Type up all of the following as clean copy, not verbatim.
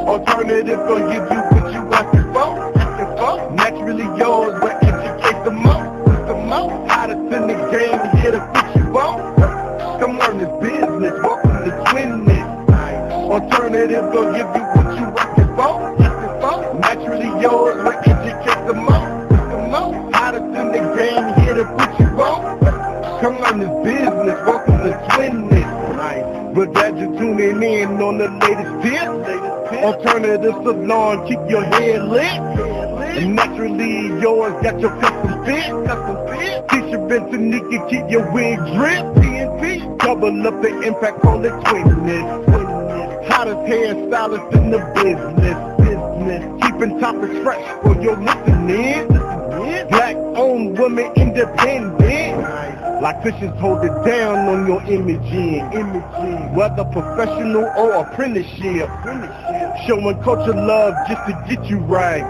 Alternative gonna give you what you asking for. Naturally yours, but educate the most. Hottest in the game, here to put you on. Come learn this business, welcome to Twinness. Alternative gonna give you what you asking for. Naturally yours, but educate the most. Hottest in the game, here to put you on. Come learn this business, welcome to Twinness. We're glad you're tuning in on the latest tip. Alternative salon, keep your head lit. And naturally yours got your custom fit. T-shirt and Tanika, keep your wig drip. TNT, double up the impact, call it Twinness. Hottest hairstylist in the business. Keeping topics fresh for your listening. Black owned, woman independent. Locticians hold it down on your imaging. Whether professional or apprenticeship. Showing culture love just to get you right.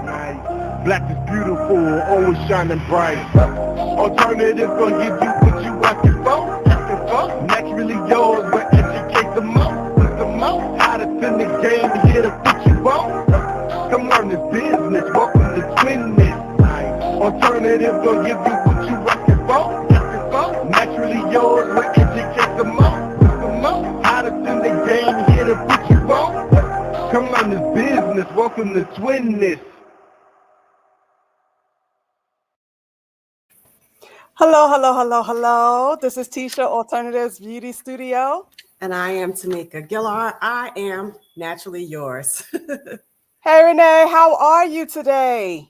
Black is beautiful, always shining bright. Alternative gonna give you what you asking for. Naturally yours, but educate the most. Hottest in the game, here to put you on. Come learn this business, welcome to Twinness. Alternative gonna give you what you asking for. Naturally yours, but educate the most. Hottest in the game, here to put you on. Come learn this business, welcome to Twinness. Hello. This is Tisha, Alternatives Beauty Studio. And I am Tanika Gillard. I am naturally yours. Hey, Renee, how are you today?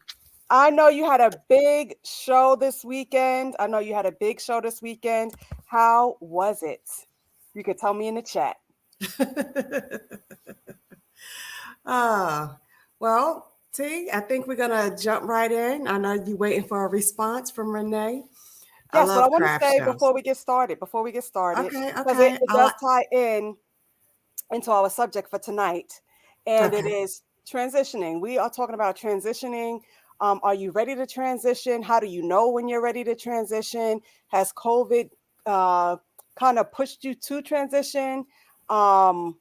I know you had a big show this weekend. How was it? You could tell me in the chat. Well, T, I think we're going to jump right in. I know you're waiting for a response from Renee. Yes, but I want to say before we get started, okay. Because it does tie into our subject for tonight, and It is transitioning. We are talking about transitioning. Are you ready to transition? How do you know when you're ready to transition? Has COVID kind of pushed you to transition? That's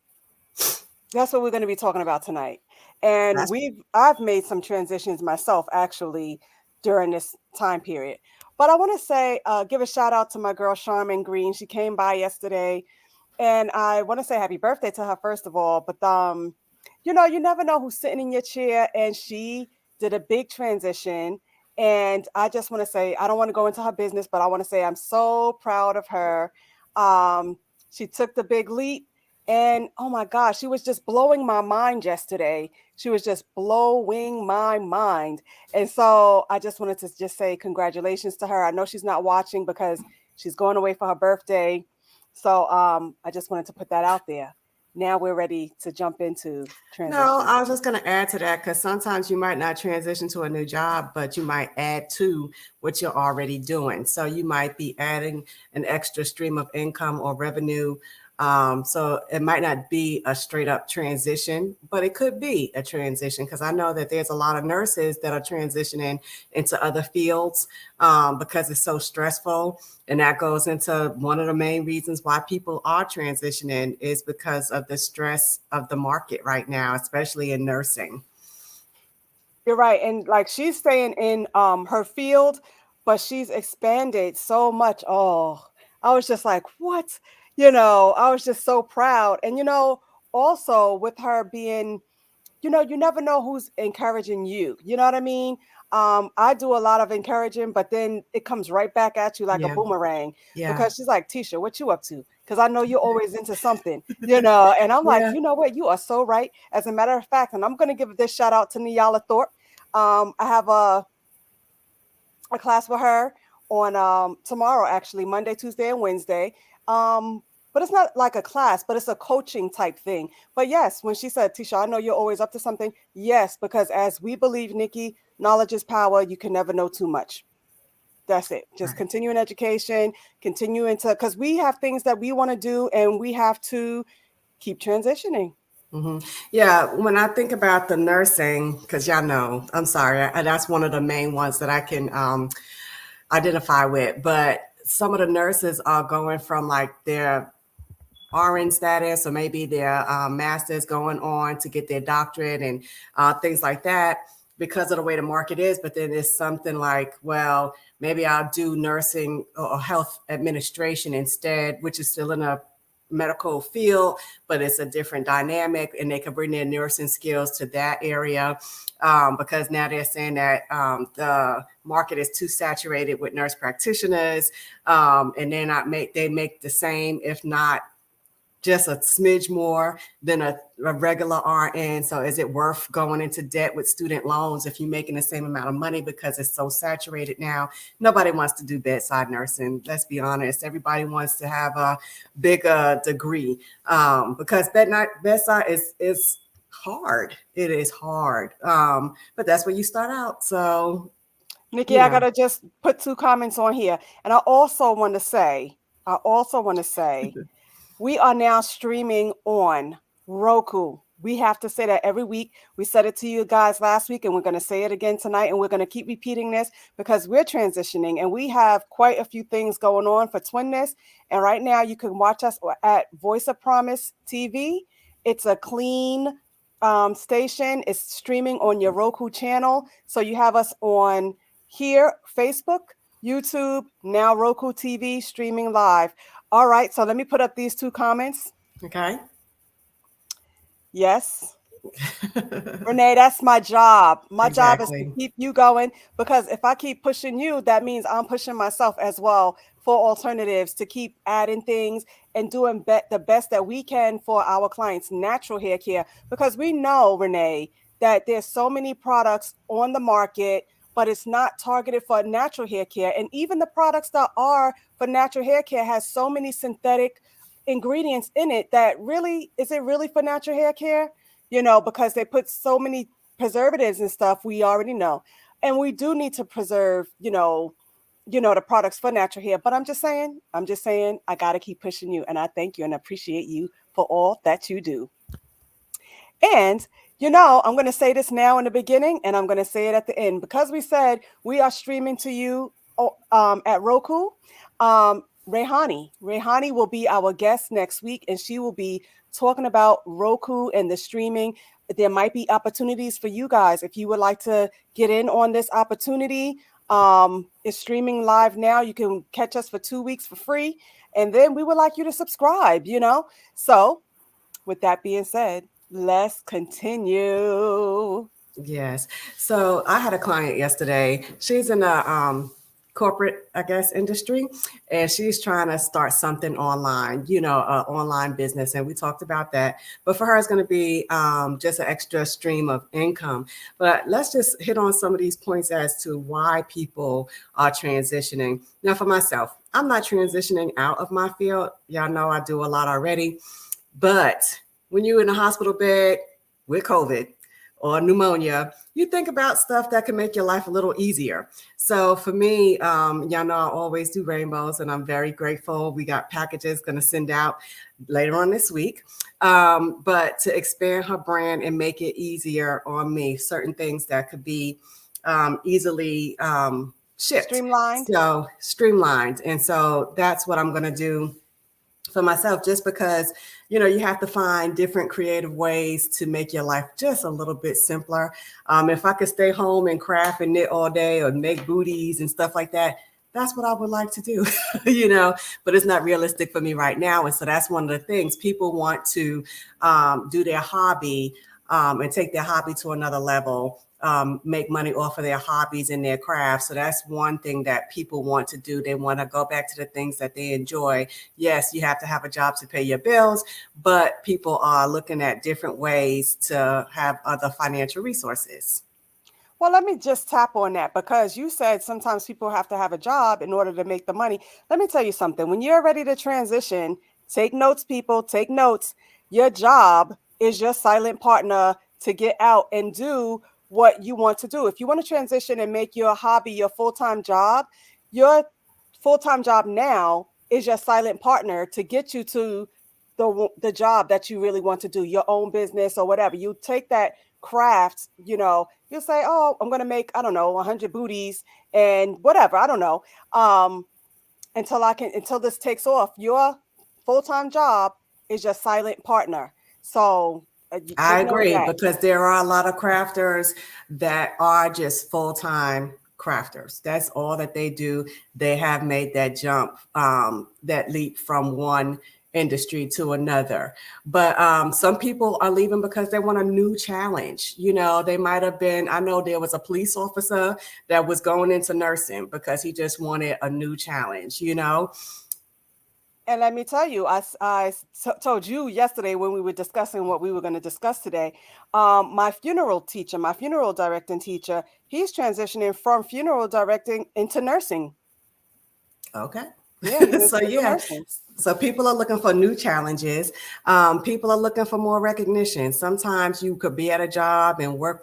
what we're going to be talking about tonight. And I've made some transitions myself actually during this time period. But I want to say, give a shout out to my girl, Charmin Green. She came by yesterday, and I want to say happy birthday to her, first of all. But, you never know who's sitting in your chair, and she did a big transition. And I just want to say, I don't want to go into her business, but I want to say I'm so proud of her. She took the big leap. And oh my gosh, she was just blowing my mind yesterday. She was just blowing my mind. And so I just wanted to just say congratulations to her. I know she's not watching because she's going away for her birthday. So I just wanted to put that out there. Now we're ready to jump into transition. No, I was just going to add to that because sometimes you might not transition to a new job, but you might add to what you're already doing. So you might be adding an extra stream of income or revenue. So it might not be a straight up transition, but it could be a transition because I know that there's a lot of nurses that are transitioning into other fields because it's so stressful. And that goes into one of the main reasons why people are transitioning is because of the stress of the market right now, especially in nursing. You're right. And like she's staying in her field, but she's expanded so much. Oh, I was just like, what? I was just so proud. And, also with her being, you never know who's encouraging you. You know what I mean? I do a lot of encouraging, but then it comes right back at you like a boomerang because she's like, Tisha, what you up to? Because I know you're always into something, and I'm like, you know what? You are so right. As a matter of fact, and I'm going to give this shout out to Niala Thorpe. I have a class with her on tomorrow, actually, Monday, Tuesday, and Wednesday. but it's not like a class, but it's a coaching type thing. But yes, when she said, Tisha, I know you're always up to something. Yes, because as we believe, Nikki, knowledge is power. You can never know too much. That's it. Just Right. continuing education, continuing to, because we have things that we want to do and we have to keep transitioning. Yeah, when I think about the nursing, because y'all know, I'm sorry, that's one of the main ones that I can identify with. But some of the nurses are going from like their RN status or maybe their master's going on to get their doctorate and things like that because of the way the market is. But then it's something like, well, maybe I'll do nursing or health administration instead, which is still in a medical field, but it's a different dynamic, and they can bring their nursing skills to that area because now they're saying that the market is too saturated with nurse practitioners, and they make the same, if not just a smidge more than a regular RN. So is it worth going into debt with student loans if you're making the same amount of money because it's so saturated now? Nobody wants to do bedside nursing. Let's be honest. Everybody wants to have a bigger degree because bedside is hard. It is hard. But that's where you start out. So, Nikki, I got to just put 2 comments on here. And I also want to say, we are now streaming on Roku. We have to say that every week. We said it to you guys last week, and we're going to say it again tonight. And we're going to keep repeating this because we're transitioning and we have quite a few things going on for Twinness. And right now you can watch us at Voice of Promise TV. It's a clean station. It's streaming on your Roku channel. So you have us on here, Facebook, YouTube, now Roku TV, streaming live. All right, so let me put up these 2 comments. Okay. Yes. Renee, that's my job. My job is Exactly. to keep you going, because if I keep pushing you, that means I'm pushing myself as well for alternatives, to keep adding things and doing the best that we can for our clients' natural hair care. Because we know, Renee, that there's so many products on the market, but it's not targeted for natural hair care. And even the products that are for natural hair care has so many synthetic ingredients in it that really, is it really for natural hair care? You know, because they put so many preservatives and stuff, we already know. And we do need to preserve, the products for natural hair. But I'm just saying, I got to keep pushing you. And I thank you and appreciate you for all that you do. And I'm going to say this now in the beginning, and I'm going to say it at the end, because we said we are streaming to you at Roku. Rehani will be our guest next week, and she will be talking about Roku and the streaming. There might be opportunities for you guys if you would like to get in on this opportunity. It's streaming live now. You can catch us for 2 weeks for free, and then we would like you to subscribe. So with that being said, let's continue. Yes. So I had a client yesterday. She's in a corporate, I guess, industry, and she's trying to start something online, an online business. And we talked about that. But for her, it's going to be just an extra stream of income. But let's just hit on some of these points as to why people are transitioning. Now, for myself, I'm not transitioning out of my field. Y'all know I do a lot already. But when you're in a hospital bed with COVID or pneumonia, you think about stuff that can make your life a little easier. So for me, y'all know I always do rainbows, and I'm very grateful. We got packages going to send out later on this week. But to expand her brand and make it easier on me, certain things that could be easily shipped. Streamlined. And so that's what I'm going to do for myself, just because, you have to find different creative ways to make your life just a little bit simpler. If I could stay home and craft and knit all day or make booties and stuff like that, that's what I would like to do, but it's not realistic for me right now. And so that's one of the things people want to do their hobby and take their hobby to another level. Make money off of their hobbies and their crafts. So that's one thing that people want to do. They want to go back to the things that they enjoy. Yes, you have to have a job to pay your bills, but people are looking at different ways to have other financial resources. Well, let me just tap on that, because you said sometimes people have to have a job in order to make the money. Let me tell you something. When you're ready to transition Take notes, people. Take notes. Your job is your silent partner to get out and do what you want to do. If you want to transition and make your hobby your full-time job, your full-time job now is your silent partner to get you to the job that you really want to do, your own business or whatever. You take that craft, you'll say, oh, I'm going to make, I don't know, 100 booties and whatever. I don't know. Until this takes off. Your full-time job is your silent partner. So I agree, because there are a lot of crafters that are just full-time crafters. That's all that they do. They have made that jump, that leap from one industry to another. But some people are leaving because they want a new challenge. They might have been, I know there was a police officer that was going into nursing because he just wanted a new challenge, And let me tell you, I told you yesterday when we were discussing what we were going to discuss today, my funeral directing teacher, he's transitioning from funeral directing into nursing. Okay. Yeah. So people are looking for new challenges. People are looking for more recognition. Sometimes you could be at a job and work,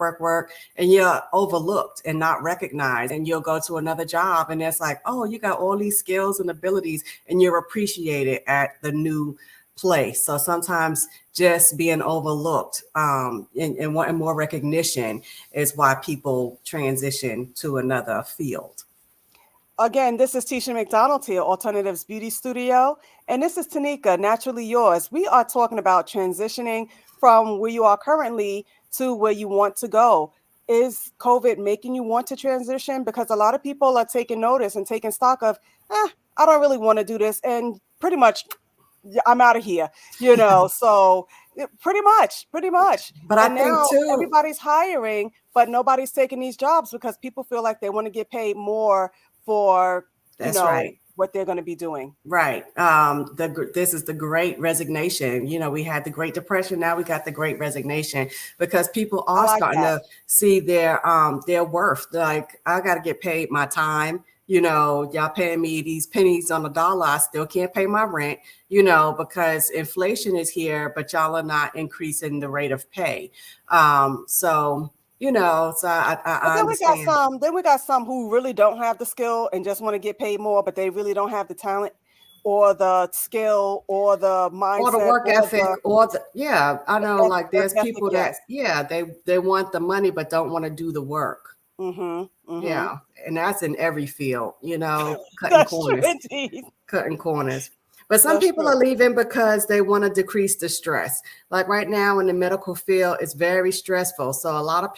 and you're overlooked and not recognized. And you'll go to another job and it's like, oh, you got all these skills and abilities and you're appreciated at the new place. So sometimes just being overlooked and wanting more recognition is why people transition to another field. Again, this is Tisha McDonald here, Alternatives Beauty Studio. And this is Tanika, Naturally Yours. We are talking about transitioning from where you are currently to where you want to go. Is COVID making you want to transition? Because a lot of people are taking notice and taking stock of, I don't really want to do this. And pretty much, I'm out of here, so pretty much. But I think too, everybody's hiring, but nobody's taking these jobs because people feel like they want to get paid more for right. what they're going to be doing. Right. This is the Great Resignation. We had the Great Depression. Now we got the Great Resignation because people are starting to see their worth. Like, I got to get paid my time. Y'all paying me these pennies on the dollar. I still can't pay my rent, because inflation is here, but y'all are not increasing the rate of pay. So I understand. Then we got some who really don't have the skill and just want to get paid more, but they really don't have the talent or the skill or the mindset or the work ethic I know, like there's people that they want the money but don't want to do the work. Yeah, and that's in every field, cutting corners. But some people are leaving because they want to decrease the stress. Like right now in the medical field, it's very stressful. So a lot of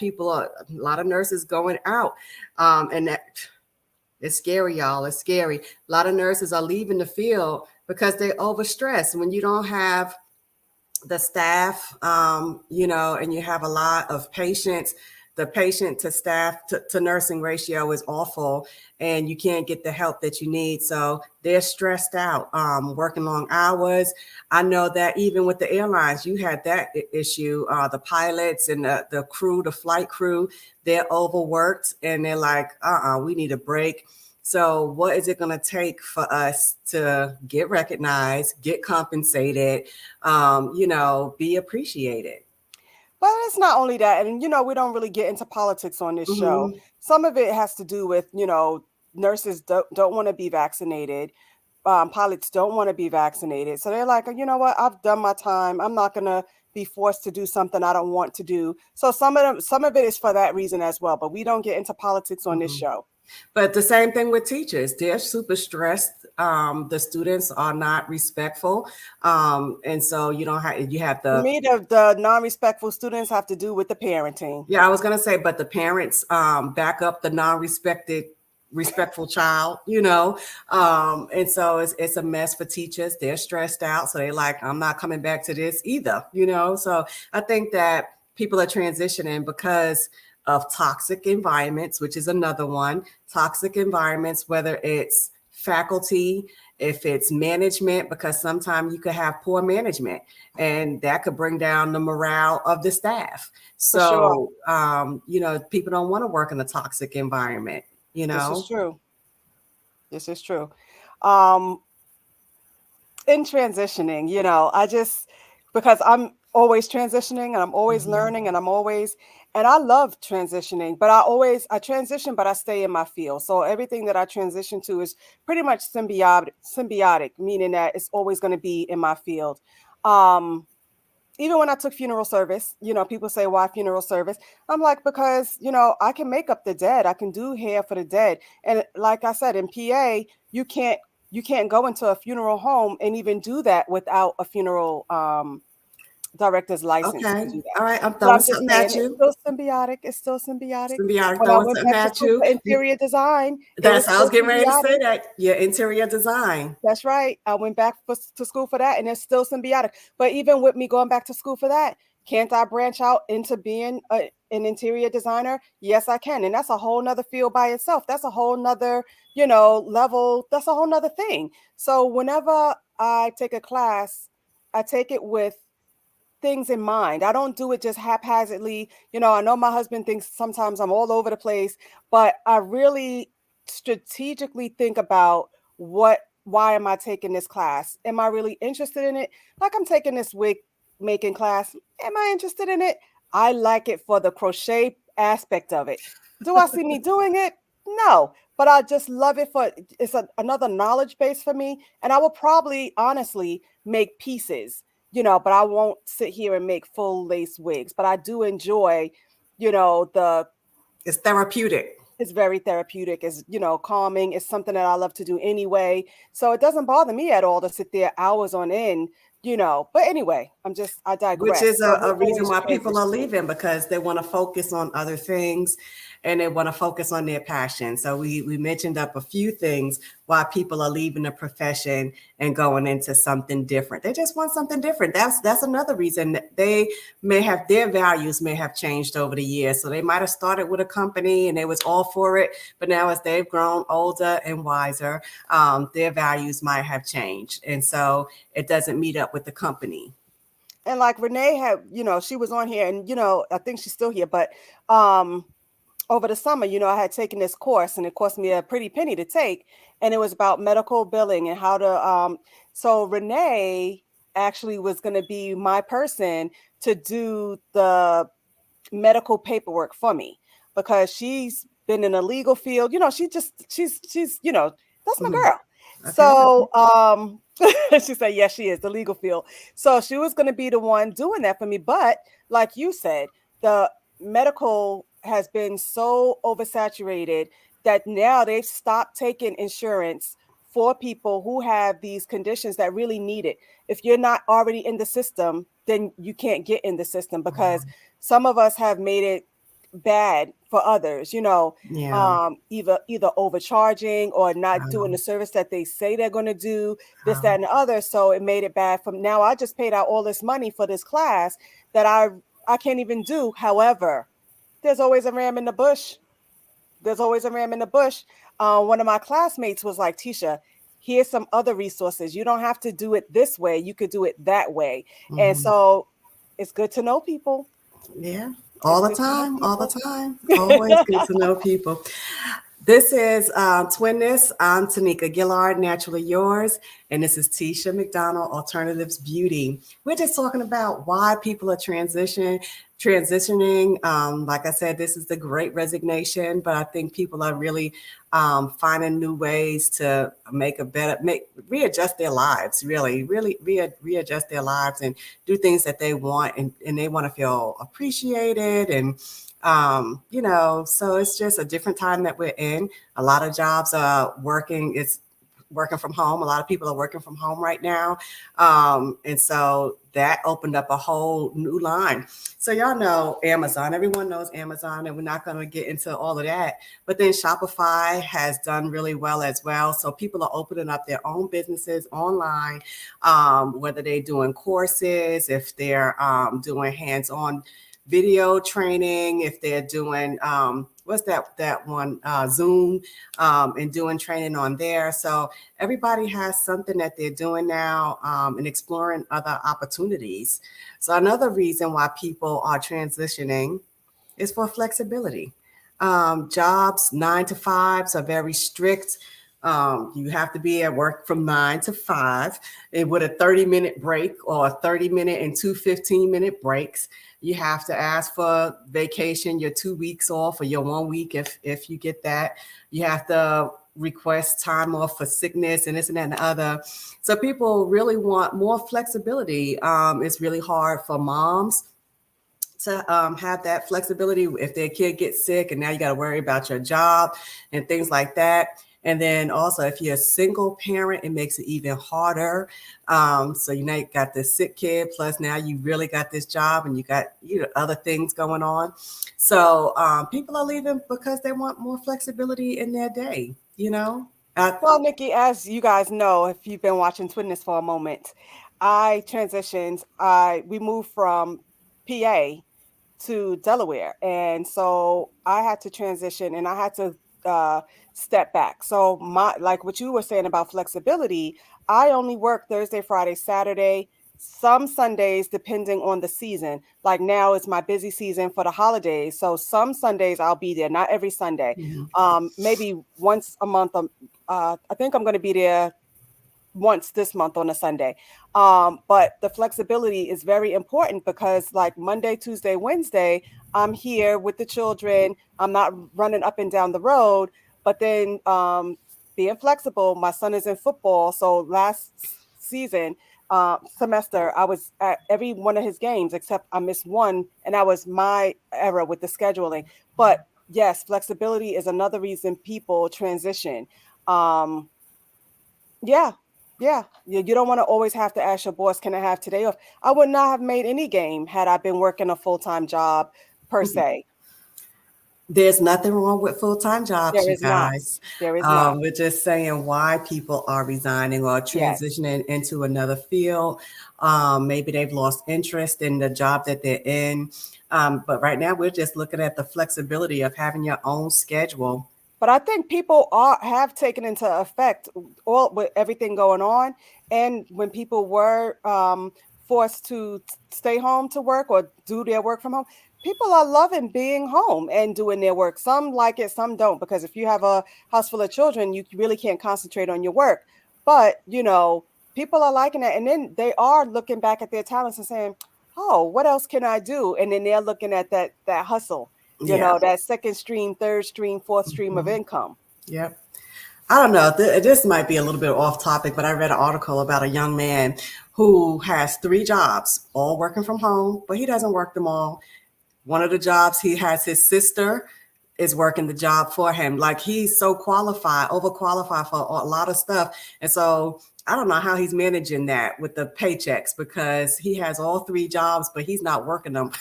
nurses going out. And it's scary, y'all. It's scary. A lot of nurses are leaving the field because they're overstressed. When you don't have the staff, and you have a lot of patients, the patient to staff to nursing ratio is awful and you can't get the help that you need. So they're stressed out, working long hours. I know that even with the airlines, you had that issue, the pilots and the crew, the flight crew, they're overworked and they're like, we need a break. So what is it going to take for us to get recognized, get compensated, be appreciated? But it's not only that. And, we don't really get into politics on this show. Some of it has to do with, nurses don't want to be vaccinated. Pilots don't want to be vaccinated. So they're like, you know what? I've done my time. I'm not going to be forced to do something I don't want to do. So some of it is for that reason as well. But we don't get into politics on this show. But the same thing with teachers. They're super stressed. The students are not respectful. And so you have the... For me, the non-respectful students have to do with the parenting. Yeah, I was going to say, but the parents back up the respectful child, and so it's a mess for teachers. They're stressed out. So they're like, I'm not coming back to this either, So I think that people are transitioning because of toxic environments, which is another one. Toxic environments, whether it's faculty, if it's management, because sometimes you could have poor management and that could bring down the morale of the staff. So, people don't want to work in a toxic environment, This is true. in transitioning, because I'm always transitioning and I'm always learning and and I love transitioning, but I transition, but I stay in my field. So everything that I transition to is pretty much symbiotic, meaning that it's always going to be in my field. Even when I took funeral service, people say, why funeral service? I'm like, because, I can make up the dead. I can do hair for the dead. And like I said, in PA, you can't go into a funeral home and even do that without a funeral director's license Okay. to do All that. right. I'm But I'm throwing just something saying, at it's you. still symbiotic. It's still symbiotic. Symbiotic, When I throwing went something back to at school you. for interior design, it That's was I was still getting ready to symbiotic. say that. Your interior design. That's right. I went back to school for that, and it's still symbiotic. But even with me going back to school for that, can't I branch out into being an interior designer? Yes, I can. And that's a whole nother field by itself. That's a whole nother, level. That's a whole nother thing. So whenever I take a class, I take it with things in mind. I don't do it just haphazardly. I know my husband thinks sometimes I'm all over the place, but I really strategically think about why am I taking this class? Am I really interested in it? Like, I'm taking this wig making class. Am I interested in it? I like it for the crochet aspect of it. Do I see me doing it? No, but I just love it for it's another knowledge base for me. And I will probably honestly make pieces, but I won't sit here and make full lace wigs. But I do enjoy, the It's therapeutic. it's very therapeutic. It's, calming. It's something that I love to do anyway. So it doesn't bother me at all to sit there hours on end, But anyway, I Which digress. is So a we're reason always why people are transitioning. leaving, because they want to focus on other things and they want to focus on their passion. So we mentioned up a few things why people are leaving the profession and going into something different. They just want something different. That's another reason that they may have their values may have changed over the years. So they might have started with a company and they was all for it, but now as they've grown older and wiser, their values might have changed, and so it doesn't meet up with the company. And like Renee had, she was on here and, I think she's still here, but over the summer, I had taken this course and it cost me a pretty penny to take. And it was about medical billing and how to, so Renee actually was going to be my person to do the medical paperwork for me because she's been in a legal field. She's, that's my Mhm. girl. Okay. So, she said, yes, she is the legal field. So she was going to be the one doing that for me. But like you said, the medical has been so oversaturated that now they've stopped taking insurance for people who have these conditions that really need it. If you're not already in the system, then you can't get in the system because some of us have made it bad for others, Yeah. either overcharging or not doing Wow. the service that they say they're going to do, this, that, Wow. and the other. So it made it bad. From now, I just paid out all this money for this class that I can't even do. However, there's always a ram in the bush. There's always a ram in the bush. One of my classmates was like, Tisha, here's some other resources. You don't have to do it this way. You could do it that way. And Mhm. so it's good to know people. Yeah. It's All the good to know time. All the people. time. Always good to know people. This is Twinness. I'm Tanika Gillard, Naturally Yours, and this is Tisha McDonald, Alternatives Beauty. We're just talking about why people are transitioning. Like I said, this is the great resignation, but I think people are really finding new ways to readjust their lives, really readjust their lives and do things that they want, and they want to feel appreciated and so it's just a different time that we're in. A lot of jobs are it's working from home. A lot of people are working from home right now. And so that opened up a whole new line. So y'all know Amazon, everyone knows Amazon, and we're not going to get into all of that. But then Shopify has done really well as well. So people are opening up their own businesses online, whether they're doing courses, if they're doing hands-on video training, if they're doing what's that one Zoom, and doing training on there. So everybody has something that they're doing now, and exploring other opportunities. So another reason why people are transitioning is for flexibility. Jobs 9 to 5s are very strict. You have to be at work from 9 to 5 and with a 30-minute break or a 30-minute and two 15-minute breaks. You have to ask for vacation, your 2 weeks off or your 1 week if you get that. You have to request time off for sickness and this and that and the other. So people really want more flexibility. It's really hard for moms to have that flexibility if their kid gets sick and now you got to worry about your job and things like that. And then also, if you're a single parent, it makes it even harder. So you know you got this sick kid, plus now you really got this job and you got other things going on. So people are leaving because they want more flexibility in their day. Well, Nikki, as you guys know, if you've been watching Twitness for a moment, I transitioned. We moved from PA to Delaware, and so I had to transition, and I had to step back. So like what you were saying about flexibility, I only work Thursday, Friday, Saturday, some Sundays, depending on the season. Like now it's my busy season for the holidays. So some Sundays I'll be there, not every Sunday. Mm-hmm. Maybe once a month. I think I'm going to be there once this month on a Sunday. But the flexibility is very important because like Monday, Tuesday, Wednesday, I'm here with the children. I'm not running up and down the road, but then being flexible, my son is in football. So last semester, I was at every one of his games, except I missed one. And that was my error with the scheduling. But yes, flexibility is another reason people transition. Yeah. You don't want to always have to ask your boss, can I have today off? I would not have made any game had I been working a full-time job per se. There's nothing wrong with full-time jobs, There you is not. guys. There is not. We're just saying why people are resigning or transitioning into another field. Maybe they've lost interest in the job that they're in. But right now, we're just looking at the flexibility of having your own schedule. But I think people have taken into effect all with everything going on. And when people were forced to stay home to work or do their work from home, people are loving being home and doing their work. Some like it, some don't, because if you have a house full of children, you really can't concentrate on your work. But, people are liking it. And then they are looking back at their talents and saying, oh, what else can I do? And then they're looking at that hustle. That second stream, third stream, fourth stream of income. Yep. I don't know. This might be a little bit off topic, but I read an article about a young man who has 3 jobs, all working from home, but he doesn't work them all. One of the jobs he has, his sister is working the job for him. Like he's so overqualified for a lot of stuff. And so I don't know how he's managing that with the paychecks because he has all 3 jobs, but he's not working them.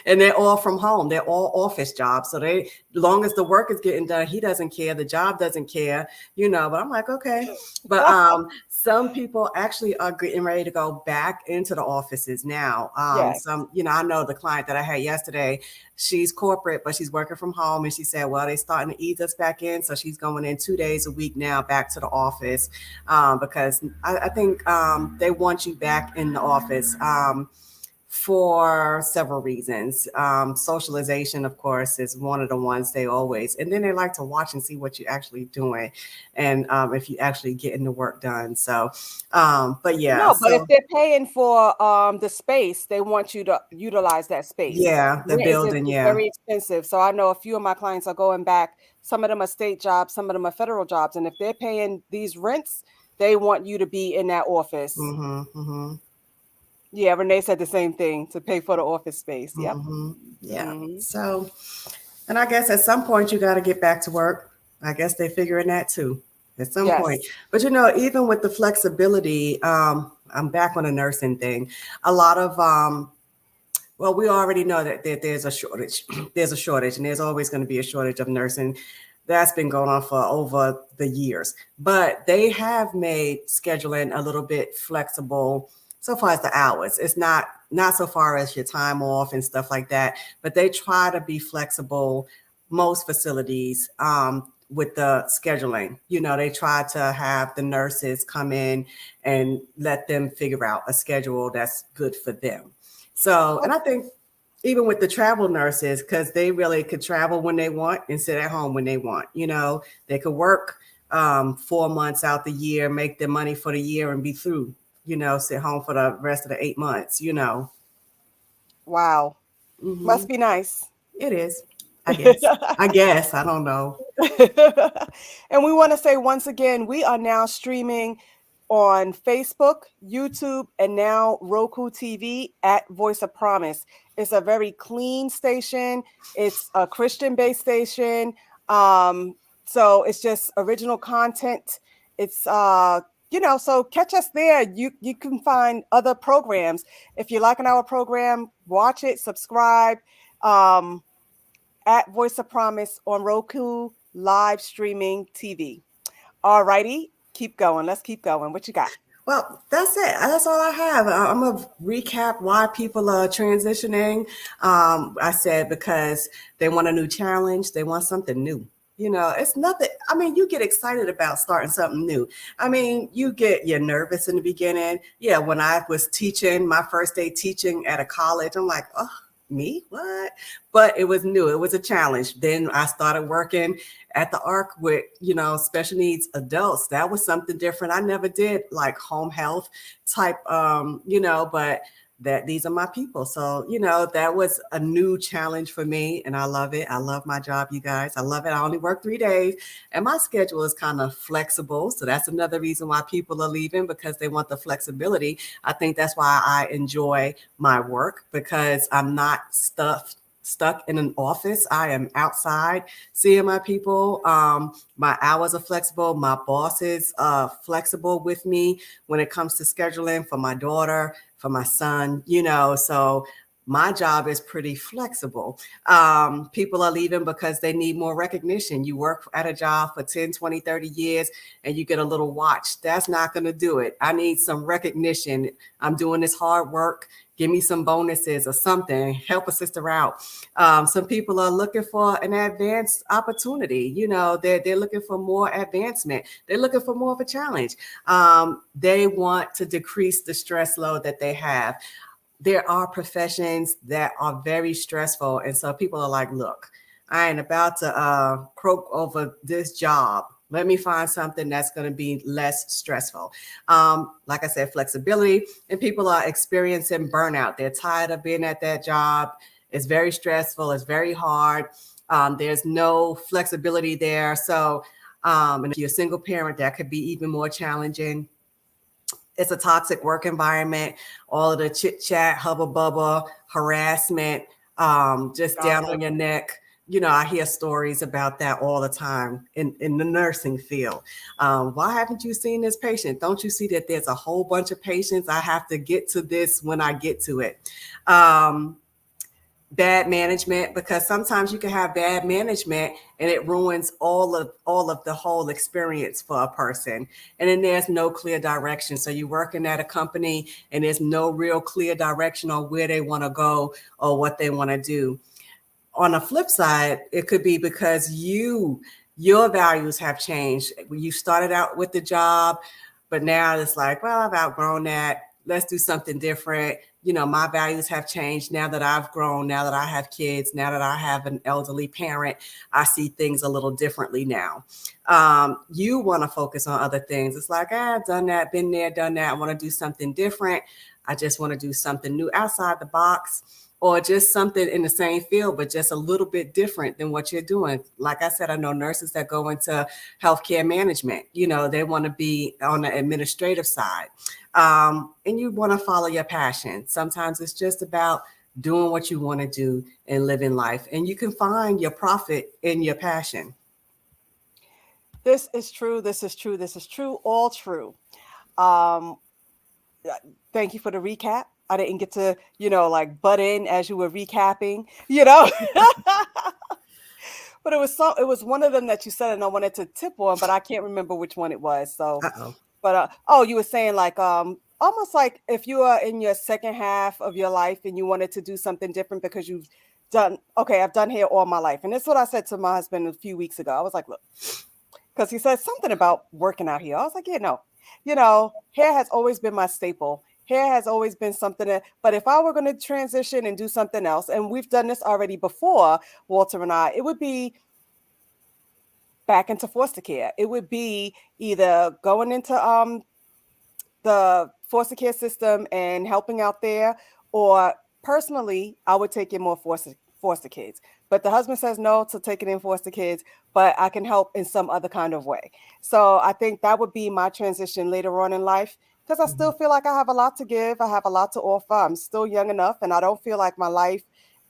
And they're all from home. They're all office jobs. So as long as the work is getting done, he doesn't care. The job doesn't care, but I'm like, okay. But some people actually are getting ready to go back into the offices now. Yes. I know the client that I had yesterday, she's corporate, but she's working from home. And she said, well, they're starting to ease us back in. So she's going in 2 days a week now back to the office because I think they want you back in the office. For several reasons. Socialization, of course, is one of the ones they always, and then they like to watch and see what you're actually doing and if you actually getting the work done. So, but yeah. No, but if they're paying for the space, they want you to utilize that space. Yeah, the building, it's very expensive. So I know a few of my clients are going back. Some of them are state jobs, some of them are federal jobs. And if they're paying these rents, they want you to be in that office. Mm-hmm, mm-hmm. Yeah, Renee said the same thing, to pay for the office space. Yep. Mm-hmm. Yeah. Mm-hmm. So, and I guess at some point you got to get back to work. I guess they're figuring that too at some point. But even with the flexibility, I'm back on the nursing thing. A lot of well, we already know that there's a shortage. There's a shortage, and there's always going to be a shortage of nursing. That's been going on for over the years. But they have made scheduling a little bit flexible. So far as the hours, it's not so far as your time off and stuff like that, but they try to be flexible. Most facilities with the scheduling, they try to have the nurses come in and let them figure out a schedule that's good for them. So, and I think even with the travel nurses, because they really could travel when they want and sit at home when they want, they could work 4 months out the year, make their money for the year and be through, sit home for the rest of the 8 months, Wow. Mm-hmm. Must be nice. It is, I guess. I don't know. And we want to say once again, we are now streaming on Facebook, YouTube, and now Roku TV at Voice of Promise. It's a very clean station. It's a Christian-based station. So it's just original content. It's so catch us there. You can find other programs. If you're liking our program, watch it, subscribe. At Voice of Promise on Roku live streaming TV. All righty, keep going. Let's keep going. What you got? Well, that's it. That's all I have. I'm going to recap why people are transitioning. I said because they want a new challenge. They want something new. It's nothing. I mean, you get excited about starting something new. I mean, you're nervous in the beginning. Yeah, when I was teaching, my first day teaching at a college, I'm like, oh, me? What? But it was new. It was a challenge. Then I started working at the ARC with, special needs adults. That was something different. I never did like home health type, but these are my people. So, that was a new challenge for me and I love it. I love my job, you guys. I love it. I only work 3 days and my schedule is kind of flexible. So that's another reason why people are leaving, because they want the flexibility. I think that's why I enjoy my work, because I'm not stuck in an office. I am outside seeing my people. My hours are flexible. My boss is flexible with me when it comes to scheduling for my daughter, for my son, so my job is pretty flexible. People are leaving because they need more recognition. You work at a job for 10, 20, 30 years and you get a little watch. That's not going to do it. I need some recognition. I'm doing this hard work. Give me some bonuses or something. Help a sister out. Some people are looking for an advanced opportunity. They're looking for more advancement. They're looking for more of a challenge. They want to decrease the stress load that they have. There are professions that are very stressful. And so people are like, look, I ain't about to croak over this job. Let me find something that's going to be less stressful. Like I said, flexibility, and people are experiencing burnout. They're tired of being at that job. It's very stressful. It's very hard. There's no flexibility there. So, and if you're a single parent, that could be even more challenging. It's a toxic work environment, all of the chit chat, hubba bubba, harassment, just down on your neck. I hear stories about that all the time in the nursing field. Why haven't you seen this patient? Don't you see that there's a whole bunch of patients? I have to get to this when I get to it. Bad management, because sometimes you can have bad management and it ruins all of the whole experience for a person. And then there's no clear direction. So you're working at a company and there's no real clear direction on where they want to go or what they want to do. On the flip side, it could be because your values have changed. You started out with the job, but now it's like, well, I've outgrown that. Let's do something different. My values have changed now that I've grown, now that I have kids, now that I have an elderly parent. I see things a little differently now. You want to focus on other things. It's like, I've done that, been there, done that. I want to do something different. I just want to do something new outside the box, or just something in the same field, but just a little bit different than what you're doing. Like I said, I know nurses that go into healthcare management. They want to be on the administrative side. And you want to follow your passion. Sometimes it's just about doing what you want to do and living life. And you can find your profit in your passion. This is true. This is true. This is true. All true. Thank you for the recap. I didn't get to, butt in as you were recapping, but it was one of them that you said, and I wanted to tip on, but I can't remember which one it was. So, but you were saying like, almost like if you are in your second half of your life and you wanted to do something different because you've done, okay, I've done hair all my life. And that's what I said to my husband a few weeks ago. I was like, look, because he said something about working out here. I was like, yeah, no, hair has always been my staple. Hair has always been something but if I were going to transition and do something else, and we've done this already before, Walter and I, it would be back into foster care. It would be either going into the foster care system and helping out there, or personally, I would take in more foster kids. But the husband says no to taking in foster kids, but I can help in some other kind of way. So I think that would be my transition later on in life, because I still feel like I have a lot to give. I have a lot to offer. I'm still young enough, and I don't feel like my life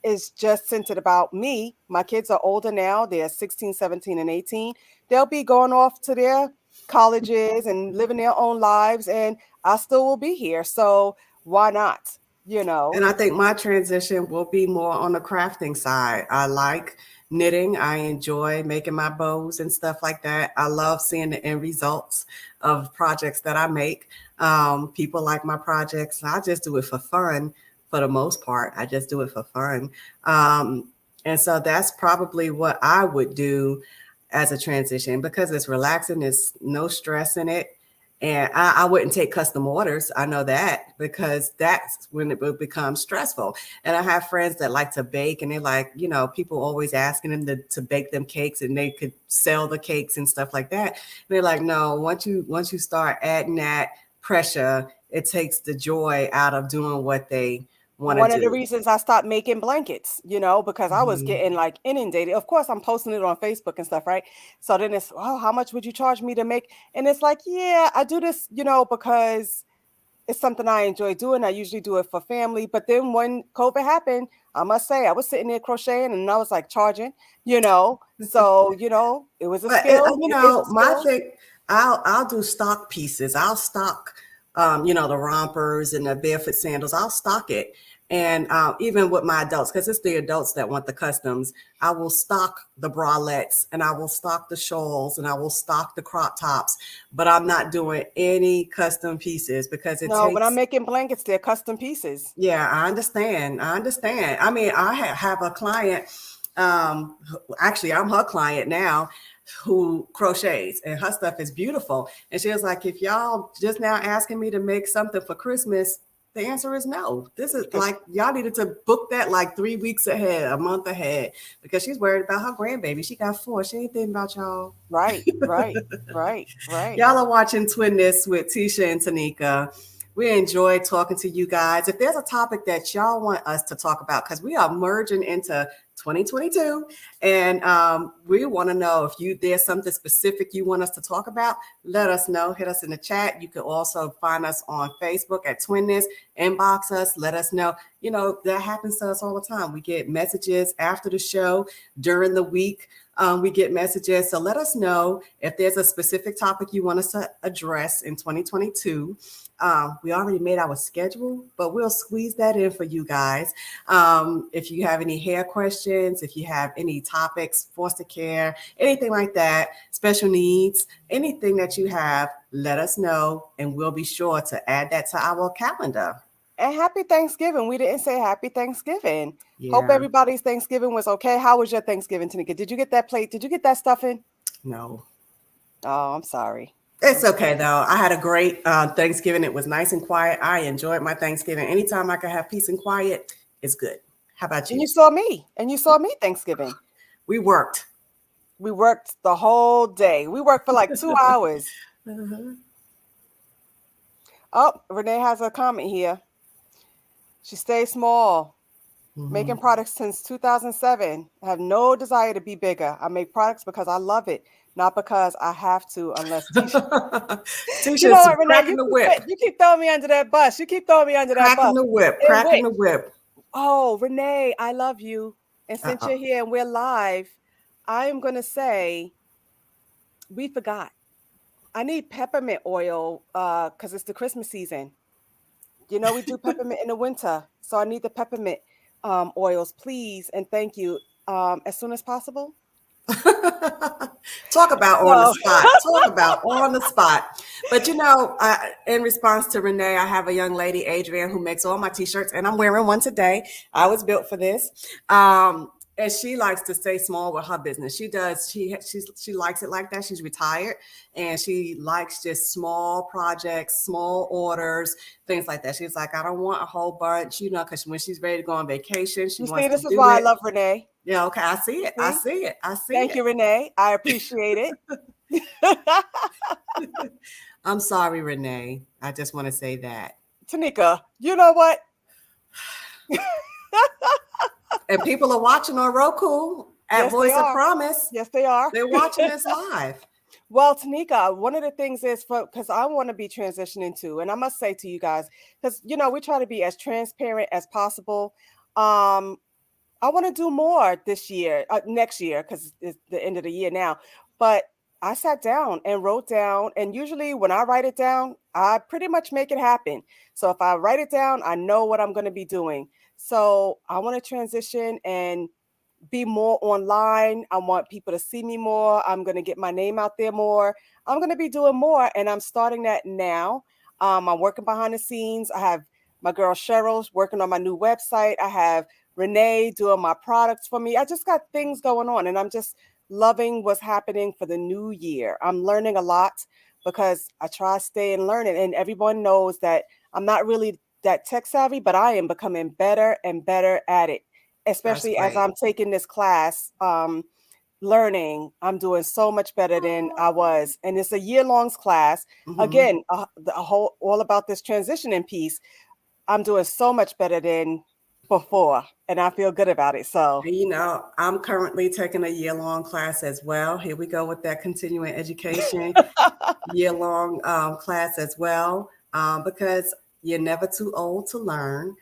is just centered about me. My kids are older now. They're 16, 17, and 18. They'll be going off to their colleges and living their own lives, and I still will be here. So why not? And I think my transition will be more on the crafting side. I like knitting. I enjoy making my bows and stuff like that. I love seeing the end results of projects that I make. People like my projects. I just do it for fun for the most part. I just do it for fun. And so that's probably what I would do as a transition, because it's relaxing. There's no stress in it. And I wouldn't take custom orders. I know that, because that's when it will become stressful. And I have friends that like to bake, and they're like, people always asking them to bake them cakes, and they could sell the cakes and stuff like that. And they're like, no, once you start adding that pressure, it takes the joy out of doing what they want to do. One of the reasons I stopped making blankets, because I was getting like inundated. Of course, I'm posting it on Facebook and stuff, right? So then it's, oh, how much would you charge me to make? And it's like, yeah, I do this, because it's something I enjoy doing. I usually do it for family. But then when COVID happened, I must say, I was sitting there crocheting, and I was like charging, So, it was a skill. My thing, I'll do stock pieces. I'll stock, the rompers and the barefoot sandals. I'll stock it. And even with my adults, because it's the adults that want the customs, I will stock the bralettes, and I will stock the shawls, and I will stock the crop tops. But I'm not doing any custom pieces, because when I'm making blankets, they're custom pieces. Yeah, I understand. I mean, I have a client. Actually, I'm her client now, who crochets, and her stuff is beautiful. And she was like, if y'all just now asking me to make something for Christmas, the answer is no. This is like, y'all needed to book that like 3 weeks ahead, a month ahead, because she's worried about her grandbaby. She got 4. She ain't thinking about y'all. Right. Y'all are watching Twin This with Tisha and Tanika. We enjoy talking to you guys. If there's a topic that y'all want us to talk about, because we are merging into 2022, and we want to know if there's something specific you want us to talk about, let us know. Hit us in the chat. You can also find us on Facebook at Twin This. Inbox us. Let us know. That happens to us all the time. We get messages after the show, during the week. We get messages. So let us know if there's a specific topic you want us to address in 2022. We already made our schedule, but we'll squeeze that in for you guys. If you have any hair questions, if you have any topics, foster care, anything like that, special needs, anything that you have, let us know, and we'll be sure to add that to our calendar. And happy Thanksgiving. We didn't say happy Thanksgiving. Yeah. Hope everybody's Thanksgiving was okay. How was your Thanksgiving, Tanika? Did you get that plate? Did you get that stuffing? No. Oh, I'm sorry. It's okay, though. I had a great Thanksgiving. It was nice and quiet. I enjoyed my Thanksgiving. Anytime I can have peace and quiet, it's good. How about you? And you saw me Thanksgiving. We worked. We worked the whole day. We worked for like 2 hours. Mm-hmm. Oh, Renee has a comment here. She stays small. Mm-hmm. Making products since 2007. I have no desire to be bigger. I make products because I love it, not because I have to, unless Tisha's cracking the whip. You keep throwing me under that bus. Cracking the whip. Oh, Renee, I love you. And since you're here and we're live, I am going to say we forgot. I need peppermint oil because it's the Christmas season. We do peppermint in the winter. So I need the peppermint oils, please. And thank you. As soon as possible. Talk about on the spot. But in response to Renee, I have a young lady, Adrienne, who makes all my t-shirts, and I'm wearing one today. I was built for this. And she likes to stay small with her business. She does. She likes it like that. She's retired, and she likes just small projects, small orders, things like that. She's like, I don't want a whole bunch, because when she's ready to go on vacation, she You see, wants to this is do why I it. love Renee. Yeah, okay, I see it. I See? see it. I see Thank it. you, Renee. I appreciate it. I'm sorry, Renee. I just want to say that. Tanika, you know what? And people are watching on Roku at Yes, Voice they of are. Promise. Yes, they are. They're watching this live. Well, Tanika, one of the things is because I want to be transitioning to, and I must say to you guys, because we try to be as transparent as possible. I want to do more this year, next year, because it's the end of the year now. But I sat down and wrote down, and usually when I write it down, I pretty much make it happen. So if I write it down, I know what I'm going to be doing. So I want to transition and be more online. I want people to see me more. I'm going to get my name out there more. I'm going to be doing more, and I'm starting that now. I'm working behind the scenes. I have my girl Cheryl's working on my new website. I have Renee doing my products for me. I just got things going on, and I'm just loving what's happening for the new year. I'm learning a lot because I try to stay and learn it, and everyone knows that I'm not really that tech savvy, but I am becoming better and better at it, especially as I'm taking this class, learning. I'm doing so much better than I was. And it's a year-long class. Again, all about this transitioning piece. I'm doing so much better than before, and I feel good about it. So, I'm currently taking a year-long class as well. Here we go with that continuing education year-long class as well, because you're never too old to learn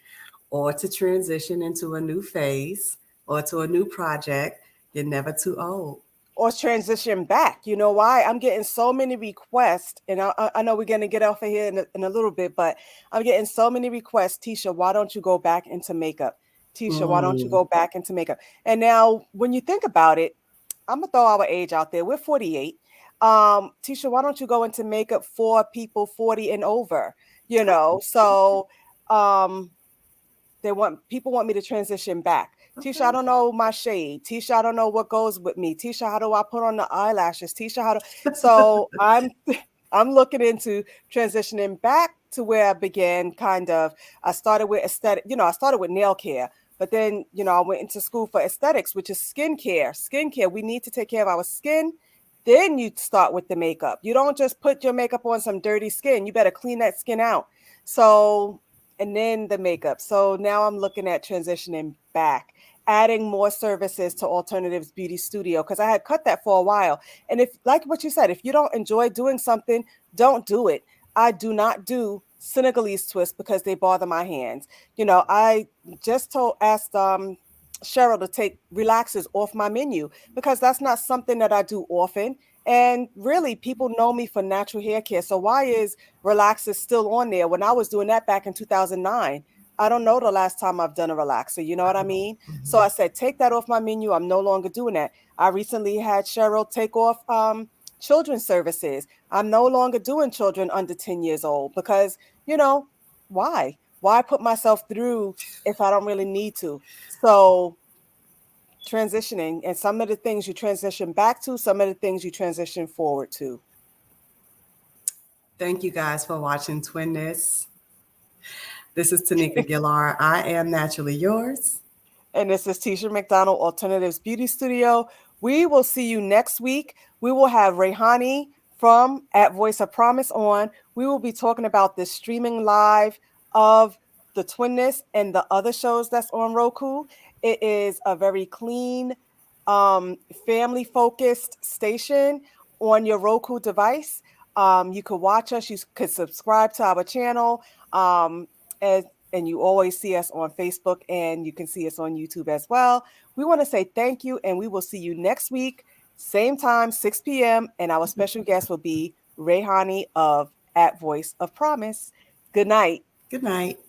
or to transition into a new phase or to a new project. You're never too old. Or transition back. You know why? I'm getting so many requests, and I know we're going to get off of here in a little bit, but I'm getting so many requests. Tisha, why don't you go back into makeup? Tisha, why don't you go back into makeup? And now, when you think about it, I'm gonna throw our age out there. We're 48. Tisha, why don't you go into makeup for people 40 and over? So people want me to transition back. Okay. Tisha, I don't know my shade. Tisha, I don't know what goes with me. Tisha, how do I put on the eyelashes? Tisha, so I'm looking into transitioning back to where I began. I started with aesthetic, I started with nail care, but then, I went into school for aesthetics, which is skincare. We need to take care of our skin. Then you start with the makeup. You don't just put your makeup on some dirty skin. You better clean that skin out. So, and then the makeup. So now I'm looking at transitioning back, adding more services to Alternatives Beauty Studio, because I had cut that for a while. And if, like what you said, if you don't enjoy doing something, don't do it. I do not do Senegalese twists because they bother my hands. I just asked Cheryl to take relaxers off my menu because that's not something that I do often. And really, people know me for natural hair care. So why is relaxer still on there when I was doing that back in 2009? I don't know the last time I've done a relaxer. You know what I mean? Mm-hmm. So I said, take that off my menu. I'm no longer doing that. I recently had Cheryl take off children's services. I'm no longer doing children under 10 years old because, why? Why put myself through if I don't really need to? So transitioning, and some of the things you transition back to, some of the things you transition forward to. Thank you guys for watching Twinness. This is Tanika Gillar. I am naturally yours. And this is Tisha McDonald, Alternatives Beauty Studio. We will see you next week. We will have Rayhani from At Voice of Promise on. We will be talking about the streaming live of the Twinness and the other shows that's on Roku. It is a very clean, family-focused station on your Roku device. You could watch us. You could subscribe to our channel. And you always see us on Facebook, and you can see us on YouTube as well. We want to say thank you, and we will see you next week, same time, 6 p.m. And our special guest will be Rayhani of At Voice of Promise. Good night. Good night.